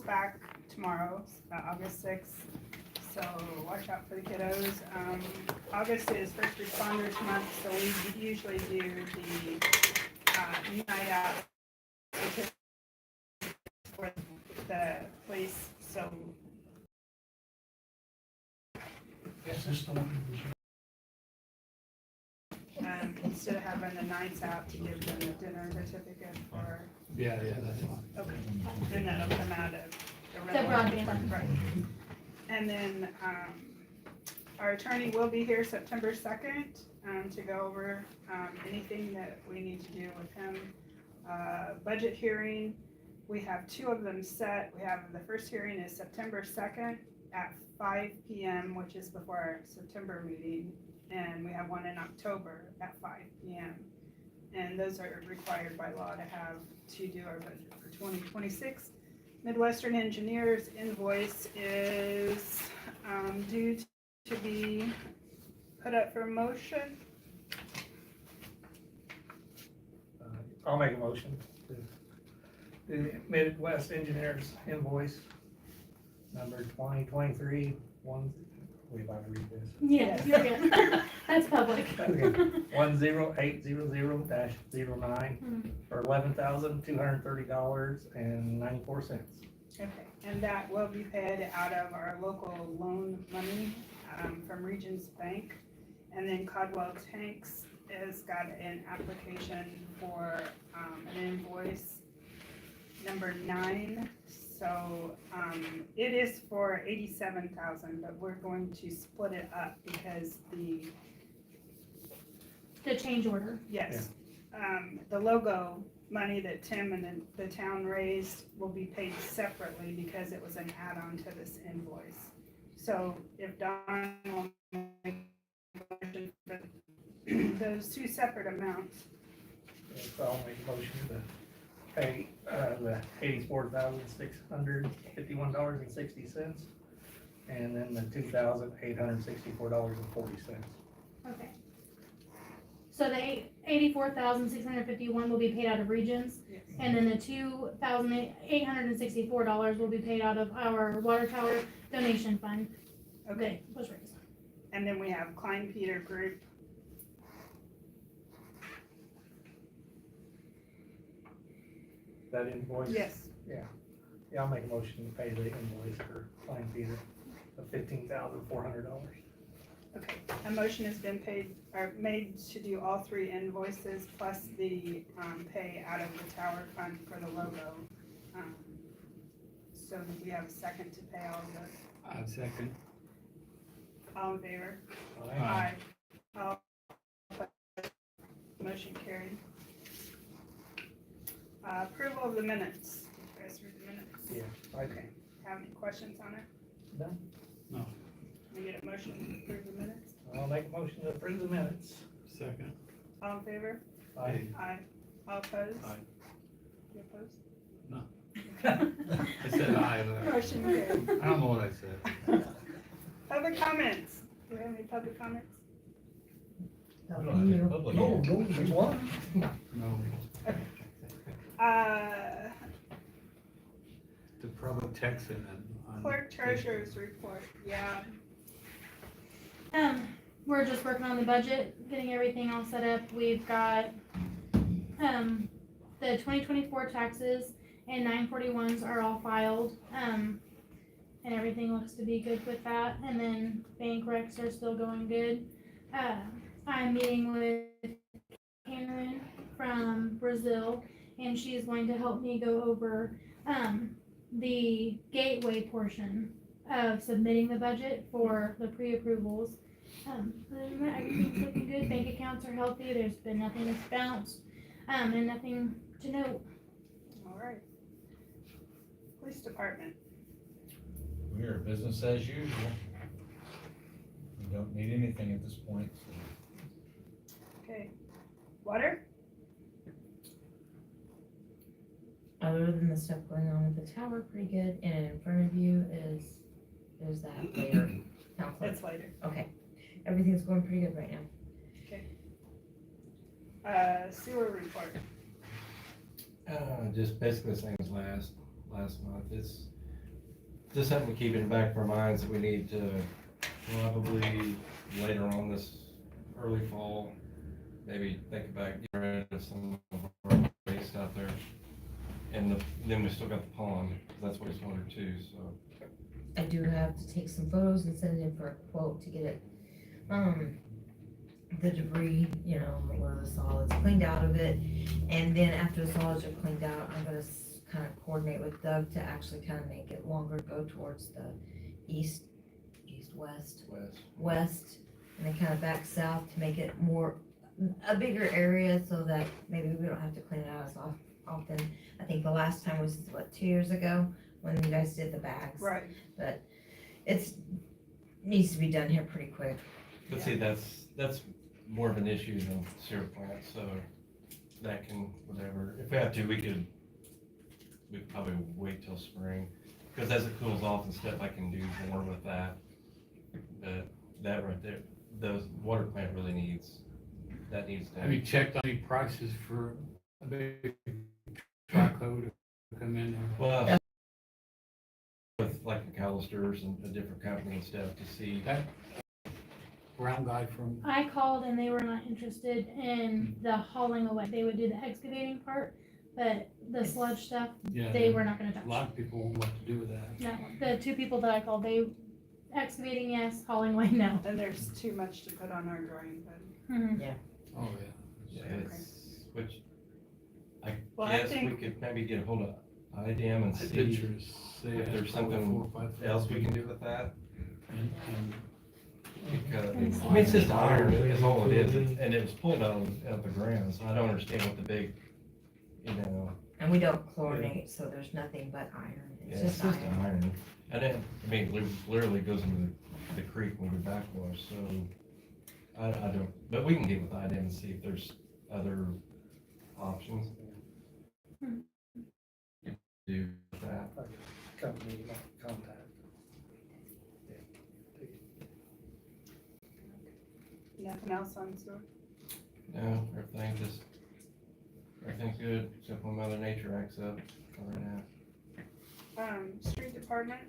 school's back tomorrow, August 6th, so watch out for the kiddos. August is First Responders Month, so we usually do the night out for the police, so instead of having the nights out to give them the dinner certificate for, Yeah, that's fine. okay, then that'll come out of the The revenue broadband. fund, right. And then, our attorney will be here September 2nd, to go over, anything that we need to do with him. Budget hearing, we have 2 of them set. We have, the first hearing is September 2nd at 5 p.m., which is before our September meeting. And we have one in October at 5 p.m. And those are required by law to have, to do our budget for 2026. Midwestern Engineers invoice is due to be put up for motion. I'll make a motion to the Midwest Engineers invoice number 2023, we've got to read this. Yeah, you're good. That's public. Okay. 10800-09 for $11,230.94. Okay, and that will be paid out of our local loan money from Regions Bank. And then Codwell Tanks has got an application for an invoice number 9. So it is for $87,000, but we're going to split it up because The change order. yes, the logo money that Tim and the town raised will be paid separately because it was an add-on to this invoice. So if Don will make a motion for those 2 separate amounts, So I'll make a motion to pay the $84,651.60 and then the $2,864.40. Okay. So the $84,651 will be paid out of Regions, yes. and then the $2,864 will be paid out of our water tower donation fund. Okay, that was raised. and then we have Klein Peter Group. That invoice? Yes, Yeah, I'll make a motion to pay the invoice for Klein Peter of $15,400. okay. A motion has been paid, or made to do all 3 invoices plus the pay out of the tower fund for the logo. So do we have a second to pay all of those? I'd second. All in favor? Aye. All opposed? Motion carried. Approval of the minutes. Did you guys read the minutes? Yeah. Okay. Have any questions on it? Done. No. Can we get a motion to approve the minutes? I'll make a motion to approve the minutes. Second. All in favor? Aye. Aye. All opposed? Aye. You opposed? No. Okay. I said aye, but Motion carried. I don't know what I said. Public comments. Do we have any public comments? We don't have any public. Which one? No. To probably text it and. Clerk treasurer's report, yeah. We're just working on the budget, getting everything all set up. We've got, the 2024 taxes and 941s are all filed. And everything looks to be good with that. And then bank recs are still going good. I'm meeting with Karen from Brazil, and she is going to help me go over, the gateway portion of submitting the budget for the pre-approvals. Other than that, everything's looking good. Bank accounts are healthy. There's been nothing that's bounced, and nothing to note. All right. Police department. We are business as usual. We don't need anything at this point, so. Okay. Water? Other than the stuff going on with the tower, pretty good, and in front of you is that later. Town clerk. It's later. Okay, everything's going pretty good right now. Sewer report. Just basically the same as last month. It's just something to keep in the back of our minds that we need to probably later on this early fall, maybe think about getting rid of some of our waste out there. And then we still got the pond, 'cause that's wastewater too, so. I do have to take some photos and send it in for a quote to get it, the debris, you know, or the solids cleaned out of it. And then after the solids are cleaned out, I'm gonna kind of coordinate with Doug to actually kind of make it longer, go towards the west, and then kind of back south to make it a bigger area so that maybe we don't have to clean it out as often. I think the last time was, 2 years ago, when you guys did the bags. Right. But needs to be done here pretty quick. But see, that's more of an issue than sewer plant, so that can, whatever, if we have to, we could probably wait till spring, because as it cools off and stuff, I can do more with that. But that right there, the water plant really needs to Have you checked on any prices for a big Trico to come in there? well, with like McAllister's and a different company and stuff to see. That brown guy from, I called and they were not interested in the hauling away. They would do the excavating part, but the sludge stuff, yeah. they were not gonna A touch. lot of people won't know what to do with that. No, the two people that I called, they, excavating, yes, hauling away, no. And there's too much to put on our drawing, but, Mhm. Oh, Yeah, it's, which I Well, I guess we think- could maybe get a hold of IDM and The see pictures say if it's there's probably something 4 or 5 else we can do with that. And Because, And I mean, it's just iron, is all it is, and it was pulled out of the ground, so I don't understand what the big, you know, And we don't chlorinate, so there's nothing but iron. yeah, It's it's just just iron. iron. And then, I mean, it literally goes into the creek when we backwash, so I don't, but we can get with IDM and see if there's other options. Do that. Company contact. nothing else on sewer? No, everything's good, except when Mother Nature acts up, other than that. Street department,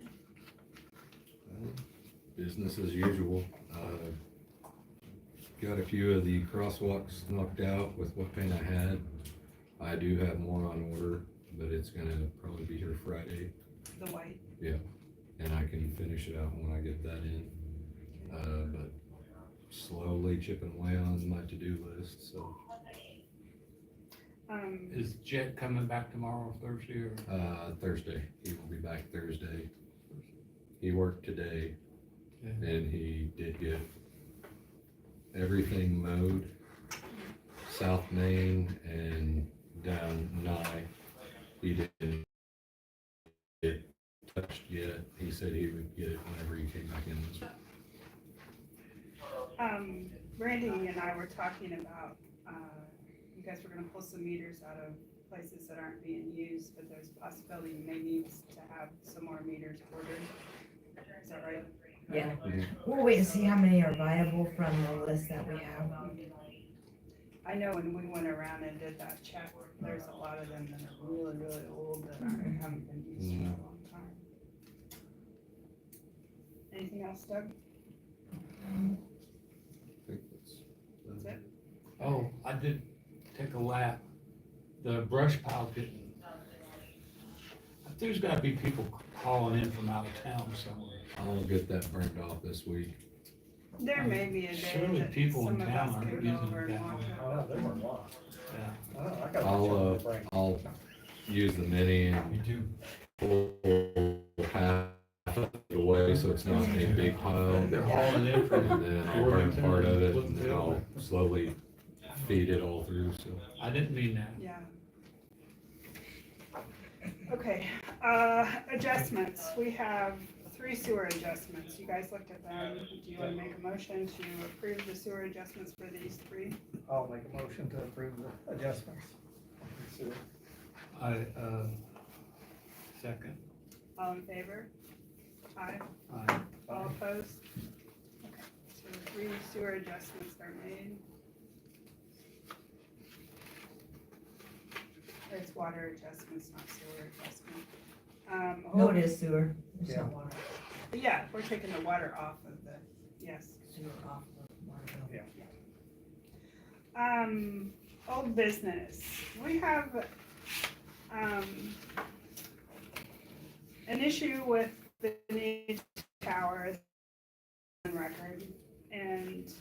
Business as usual. Got a few of the crosswalks knocked out with what paint I had. I do have more on order, but it's gonna probably be here Friday, the white. and I can finish it out when I get that in. But slowly chipping away on my to-do list, so, is Jet coming back tomorrow, Thursday, or? Thursday. He will be back Thursday. He worked today, Yeah. and he did get everything mowed, South Main and down Nye. He didn't get touched yet. He said he would get it whenever he came back in this week. Randy and I were talking about, you guys were gonna pull some meters out of places that aren't being used, but there's a possibility you may need to have some more meters ordered. Is that right? Yeah. We'll wait and see how many are viable from the list that we have. I know when we went around and did that check, there's a lot of them that are really, really old that haven't been used for a long time. Anything else, Doug? I think That's it? Oh, I did take a lap. The brush pile getting, there's gotta be people calling in from out of town somewhere. I'll get that burnt off this week. There may be a day Surely that people some in of town us aren't could using go over and that walk much. it. Oh, there were a lot. Yeah. I got a bunch of them to bring. I'll use the mini Me and too. pull half of it away so it's not a big pile. They're hauling in from And then I'll burn part of it and then I'll slowly feed it all through, so. I didn't mean that. Yeah. Okay, adjustments. We have 3 sewer adjustments. You guys looked at them. Do you want to make a motion to approve the sewer adjustments for these 3? I'll make a motion to approve the adjustments. Sewer. I, second. All in favor? Aye. Aye. All opposed? Okay, so the 3 sewer adjustments are made. It's water adjustments, not sewer adjustment. No, it is sewer, it's Yeah. not water. Yeah, we're taking the water off of the, yes. Sewer off of water bill. Old business, we have, an issue with the new tower on record, and,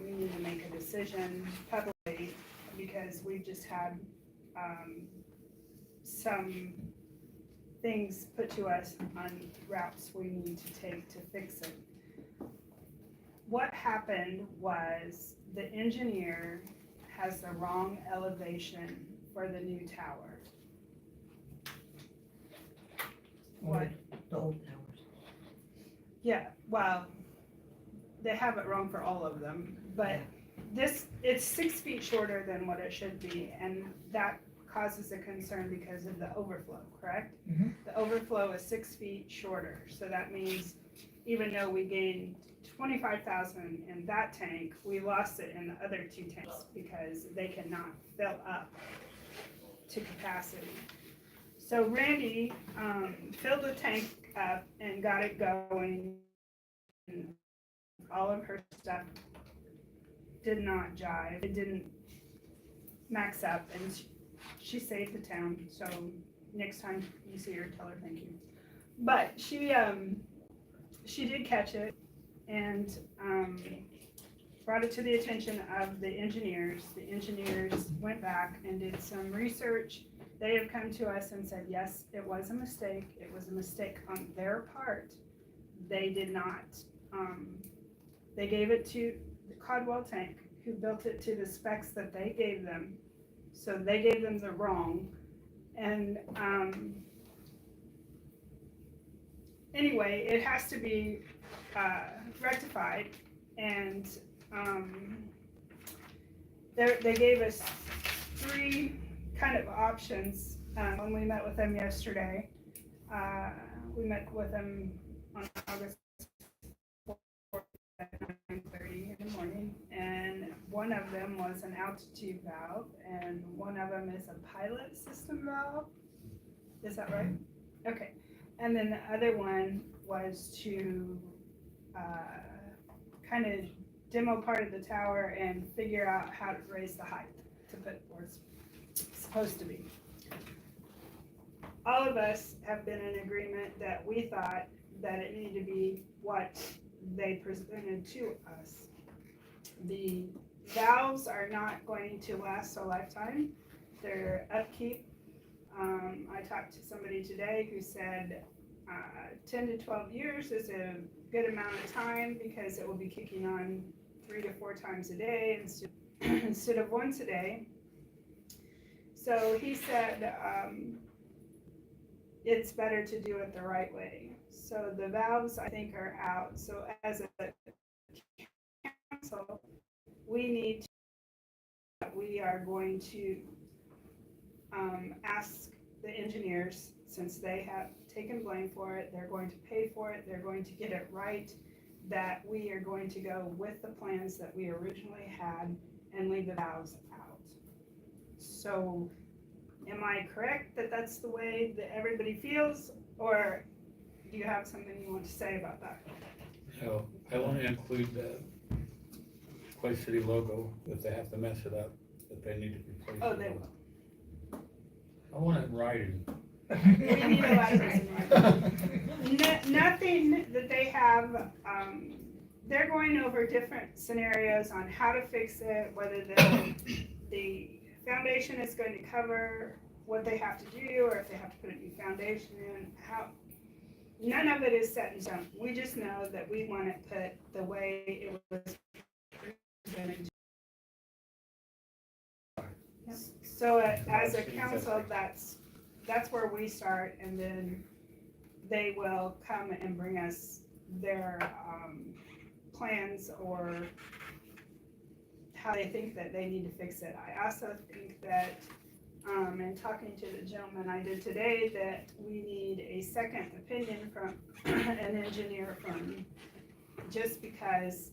we need to make a decision publicly, because we've just had, some things put to us on routes we need to take to fix it. What happened was the engineer has the wrong elevation for the new tower. What? The old towers. Yeah, well, they have it wrong for all of them, but this, it's 6 feet shorter than what it should be, and that causes a concern because of the overflow, correct? Mhm. The overflow is 6 feet shorter, so that means even though we gained 25,000 in that tank, we lost it in the other 2 tanks because they cannot fill up to capacity. So Randy, filled the tank up and got it going, and all of her stuff did not jive, it didn't max up, and she saved the town, so next time you see her, tell her thank you. But she did catch it and, brought it to the attention of the engineers. The engineers went back and did some research. They have come to us and said, yes, it was a mistake. It was a mistake on their part. They did not, they gave it to the Codwell Tank, who built it to the specs that they gave them. So they gave them the wrong. And, anyway, it has to be, rectified, and, they gave us 3 kind of options, when we met with them yesterday. We met with them on August 4th at 9:30 in the morning, and one of them was an altitude valve, and one of them is a pilot system valve. Is that right? Okay. And then the other one was to kind of demo part of the tower and figure out how to raise the height to put where it's supposed to be. All of us have been in agreement that we thought that it needed to be what they presented to us. The valves are not going to last a lifetime. Their upkeep, I talked to somebody today who said 10 to 12 years is a good amount of time because it will be kicking on 3 to 4 times a day instead of once a day. So he said it's better to do it the right way. So the valves, I think, are out. So as a council, we are going to ask the engineers, since they have taken blame for it, they're going to pay for it, they're going to get it right, that we are going to go with the plans that we originally had and leave the valves out. So am I correct that that's the way that everybody feels, or do you have something you want to say about that? So I want to include the Clay City logo, if they have to mess it up, that they need to replace it. Oh, they will. I want it in writing. We need a license. Nothing that they have, they're going over different scenarios on how to fix it, whether the foundation is going to cover what they have to do, or if they have to put a new foundation in, how, none of it is set in stone. We just know that we want it put the way it was presented. Yep. So as a council, that's where we start, and then they will come and bring us their plans or how they think that they need to fix it. I also think that, in talking to the gentleman I did today, that we need a second opinion from an engineer firm, just because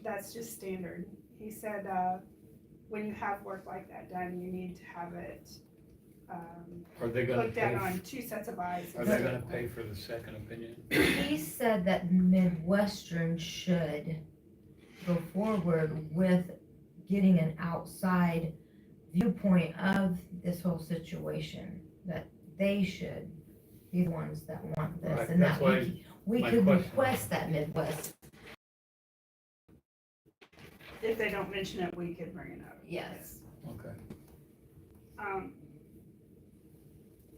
that's just standard. He said, when you have work like that done, you need to have it Are they gonna looked at pay, on two sets of eyes. are they gonna pay for the second opinion? He said that Midwestern should go forward with getting an outside viewpoint of this whole situation, that they should be the ones that want this, Right, and that's that why we my could question- request that Midwest, If they don't mention it, we could bring it up. yes. Okay.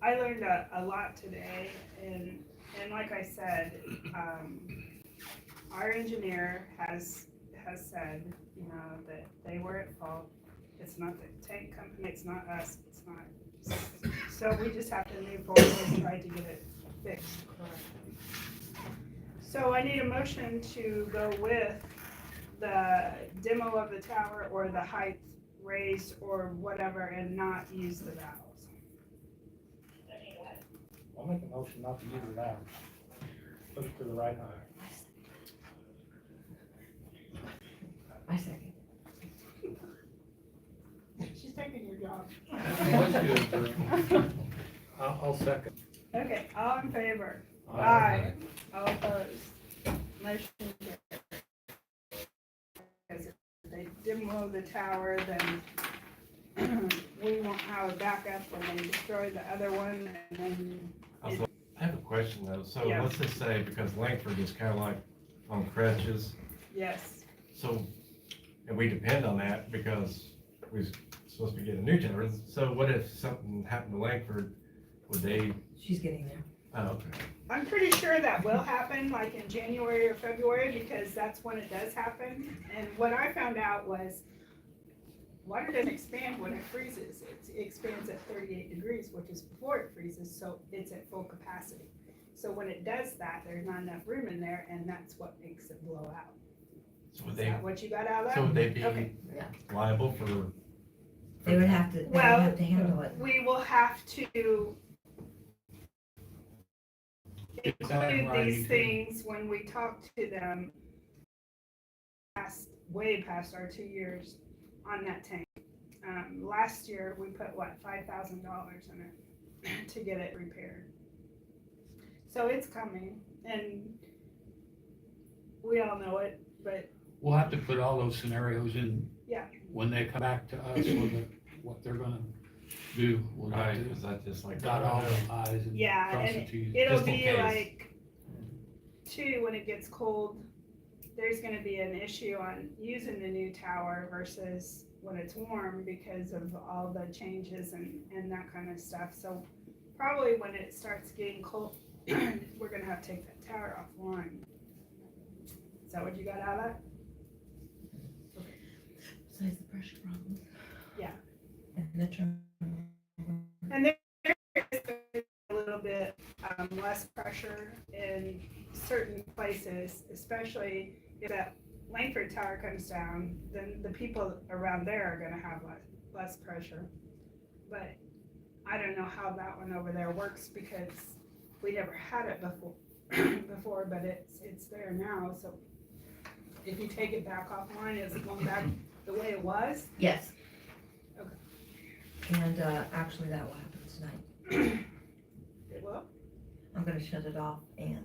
I learned a lot today, and like I said, our engineer has said, you know, that they were at fault. It's not the tank company, it's not us, it's not. So we just have to move forward and try to get it fixed correctly. So I need a motion to go with the demo of the tower or the height raised or whatever and not use the valves. I'll make a motion not to use the valve. Put it to the right height. I second. She's taking your job. Let's do it. I'll second. Okay, all in favor? Aye. All opposed? Motion carries. If they demo the tower, then we won't have a backup when they destroy the other one, and then, I have a question though, so Yeah. let's just say, because Langford is kind of like on crutches, yes, so, and we depend on that because we're supposed to be getting a new tower, so what if something happened to Langford, would they, She's getting there. oh, okay. I'm pretty sure that will happen, like in January or February, because that's when it does happen. And what I found out was, water doesn't expand when it freezes. It expands at 38 degrees, which is before it freezes, so it's at full capacity. So when it does that, there's not enough room in there, and that's what makes it blow out. So would Is they, that what you got out of so that? would they be Okay. liable for? They would have to, they would Well, have to handle it. We will have to Get that in include writing, these too. things when we talk to them way past our 2 years on that tank. Last year, we put, what, $5,000 in it to get it repaired. So it's coming, and we all know it, but We'll have to put all those scenarios in. Yeah. When they come back to us with what they're gonna do. We'll have Right, to because that's just like. dot all the i's and Yeah, cross and the t's. it'll Just in be case. like, too, when it gets cold, there's gonna be an issue on using the new tower versus when it's warm because of all the changes and that kind of stuff. So probably when it starts getting cold, we're gonna have to take that tower offline. Is that what you got out of that? Besides the pressure problem. Yeah. And the term. And there's a little bit less pressure in certain places, especially if that Langford Tower comes down, then the people around there are gonna have less pressure. But I don't know how that one over there works because we never had it before, but it's there now, so if you take it back offline, is it going back the way it was? Yes. Okay. And, actually that will happen tonight. It will? I'm gonna shut it off and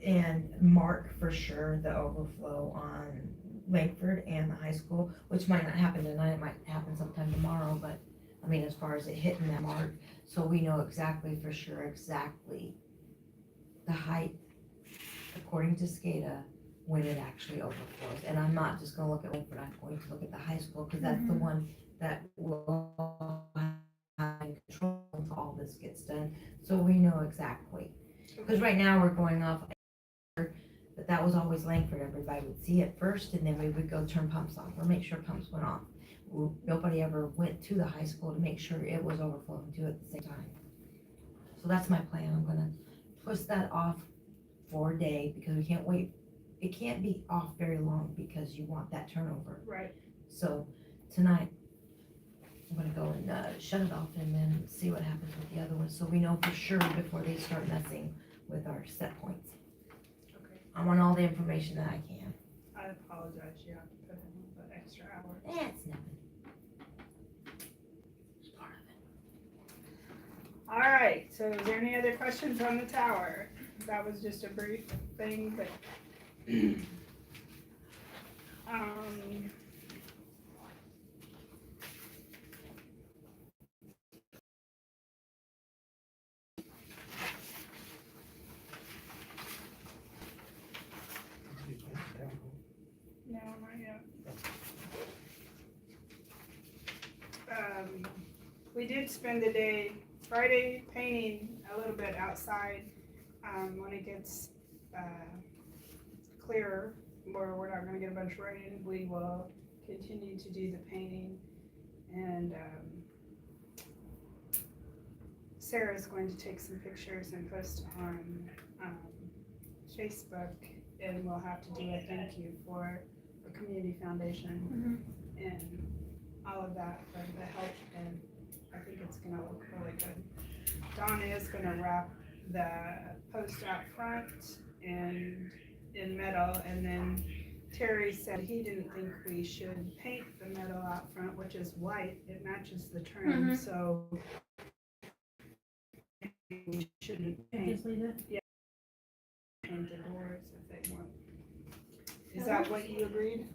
and mark for sure the overflow on Langford and the high school, which might not happen tonight, it might happen sometime tomorrow, but, I mean, as far as it hitting that mark, so we know exactly for sure, exactly the height, according to SCADA, when it actually overflows. And I'm not just gonna look at Langford, I'm going to look at the high school, because that's the one that will have control until all this gets done, so we know exactly. Because right now, we're going off, but that was always Langford, everybody would see it first, and then we would go turn pumps off, or make sure pumps went off. Nobody ever went to the high school to make sure it was overflowing too at the same time. So that's my plan, I'm gonna push that off for a day, because we can't wait, it can't be off very long, because you want that turnover. Right. So, tonight, I'm gonna go and, shut it off and then see what happens with the other ones, so we know for sure before they start messing with our set points. Okay. I want all the information that I can. I apologize, you have to put in the extra hour. It's nothing. It's part of it. All right, so is there any other questions on the tower? That was just a brief thing, but. No, not yet. We did spend the day Friday painting a little bit outside. When it gets clearer, where we're not gonna get a bunch of rain, we will continue to do the painting. And Sarah's going to take some pictures and post on Facebook, and we'll have to do a thank you for the community foundation and all of that for the help, and I think it's gonna look really good. Dawn is gonna wrap the post out front and in metal, and then Terry said he didn't think we should paint the metal out front, which is white, it matches the trim, so we shouldn't paint Just leave it. the doors if they want. Is that what you agreed?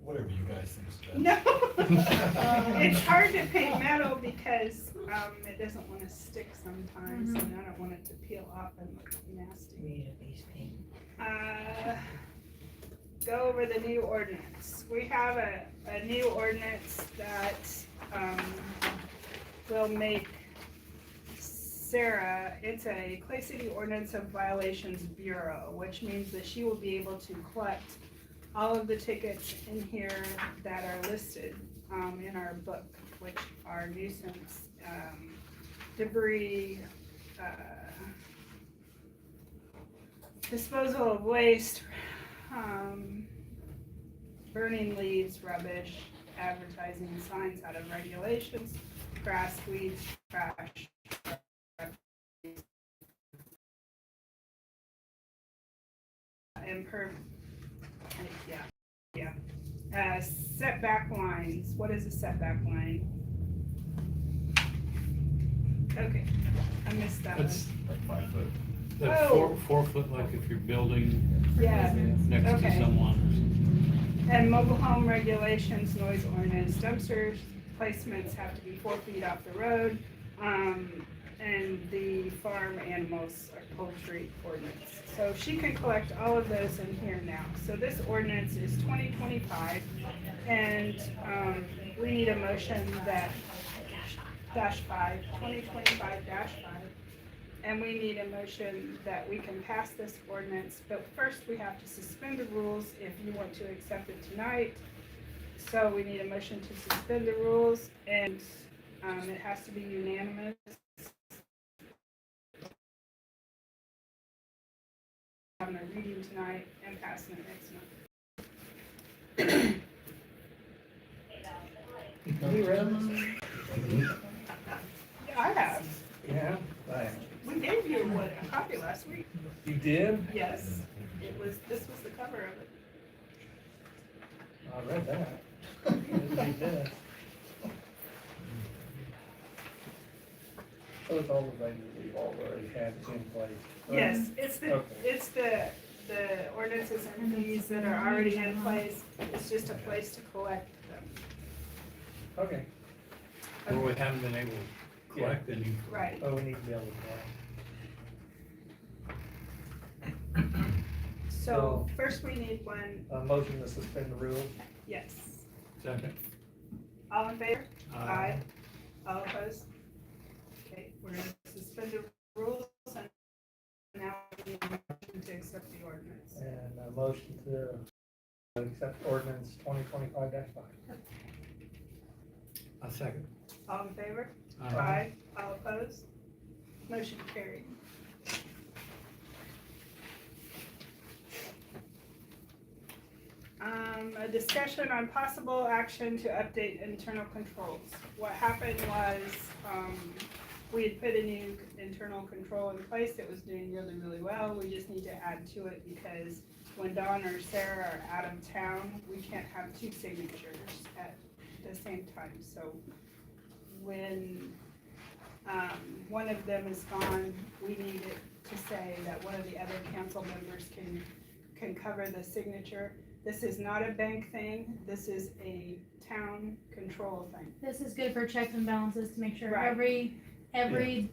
Whatever you guys think is best. No. It's hard to paint metal because it doesn't want to stick sometimes, and I don't want it to peel off and look nasty. We need a base paint. Go over the new ordinance. We have a new ordinance that will make Sarah, it's a Clay City Ordinance of Violations Bureau, which means that she will be able to collect all of the tickets in here that are listed in our book, which are nuisance, debris, disposal of waste, burning leaves, rubbish, advertising signs out of regulations, grass, weeds, trash. And setback lines. What is a setback line? Okay, I missed that one. That's, Like 5 foot. that's Oh. 4 foot, like if you're building Yeah, next to Okay. someone or something. and mobile home regulations, noise ordinance, dumpsters placements have to be 4 feet off the road. And the farm animals are poultry ordinance. So she can collect all of those in here now. So this ordinance is 2025, and we need a motion that -5, and we need a motion that we can pass this ordinance, but first we have to suspend the rules if you want to accept it tonight. So we need a motion to suspend the rules, and it has to be unanimous. Having a reading tonight and passing it next month. Have you read them? Yeah, I have. Yeah, right. We gave you a copy last week. You did? Yes, this was the cover of it. I read that. You did. So it's all the things that we've already had in place. right? Yes, it's Okay. the ordinances and fees that are already in place. It's just a place to collect them. Okay, Or we haven't been able to collect any. Right. oh, we need to be able to. So first we need one, A motion to suspend the rules. yes. Second. All in favor? Aye. All opposed? Okay, we're gonna suspend the rules and now we need a motion to accept the ordinance. And a motion to accept ordinance 2025-5. A second. All in favor? Aye. All opposed? Motion carried. A discussion on possible action to update internal controls. What happened was, we had put a new internal control in place. It was doing really, really well. We just need to add to it because when Dawn or Sarah are out of town, we can't have 2 signatures at the same time. So when one of them is gone, we need it to say that one of the other council members can cover the signature. This is not a bank thing, this is a town control thing. This is good for checks and balances to make sure Right. every I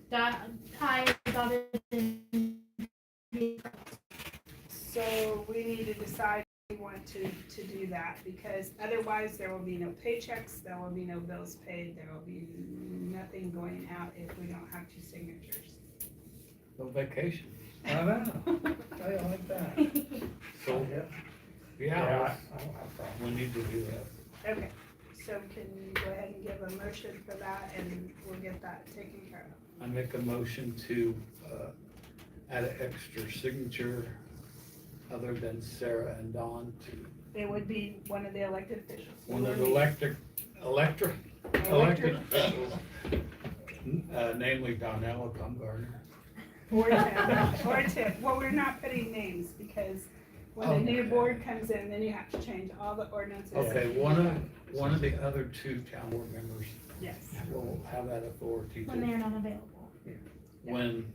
is dotted and T. So we need to decide if we want to do that, because otherwise there will be no paychecks, there will be no bills paid, there will be nothing going out if we don't have two signatures. No vacation. I know, I like that. So, Yeah, yeah, I don't have a problem. we need to do that. Okay, so can you go ahead and give a motion for that, and we'll get that taken care of? I make a motion to, add an extra signature other than Sarah and Dawn to It would be one of the elected officials. one of the elected officials, namely Donnella Baumgartner. Or Tim, well, we're not putting names, because when the new Okay. board comes in, then you have to change all the ordinances. Okay, one of the other two town board members Yes, will have that authority When they to, are not available. when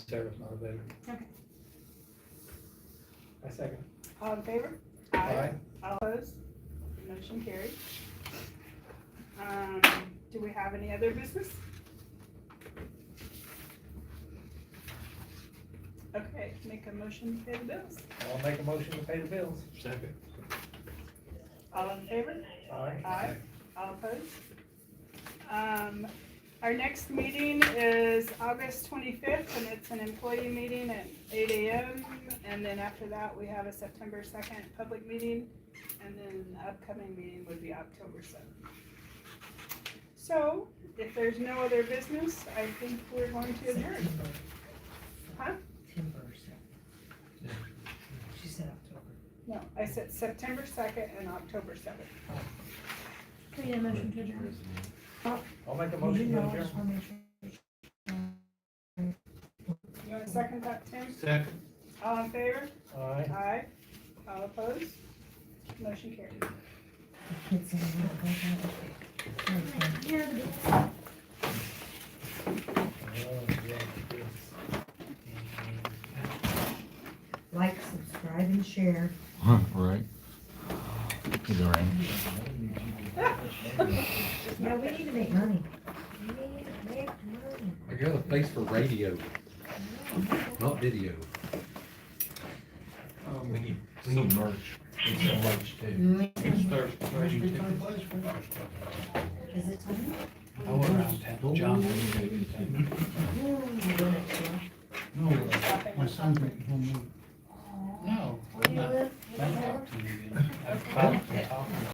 Sarah's not available. I second. all in favor? Aye. All opposed? Motion carried. Do we have any other business? Okay, make a motion to pay the bills. I'll make a motion to pay the bills. Second. All in favor? Aye. Aye. All opposed? Our next meeting is August 25th, and it's an employee meeting at 8 a.m. And then after that, we have a September 2nd public meeting, and then the upcoming meeting would be October 7th. So, if there's no other business, I think we're going to adjourn. Huh? September 2nd. She said October. No, I said September 2nd and October 7th. We need a motion to adjourn. I'll make a motion to adjourn. Just wanna make sure. You want to second that, Tim? Second. All in favor? Aye. Aye. All opposed? Motion carried. The kids say they don't like that. Okay. Here are the bills. Oh, yeah, yes. Like, subscribe, and share. Right. Yeah, we need to make money. We need to make money. I got a face for radio, not video. We need merch. We need some merch too. Start writing to- Is it time? I went around town, John. Ooh, you go next door. No, my son's making home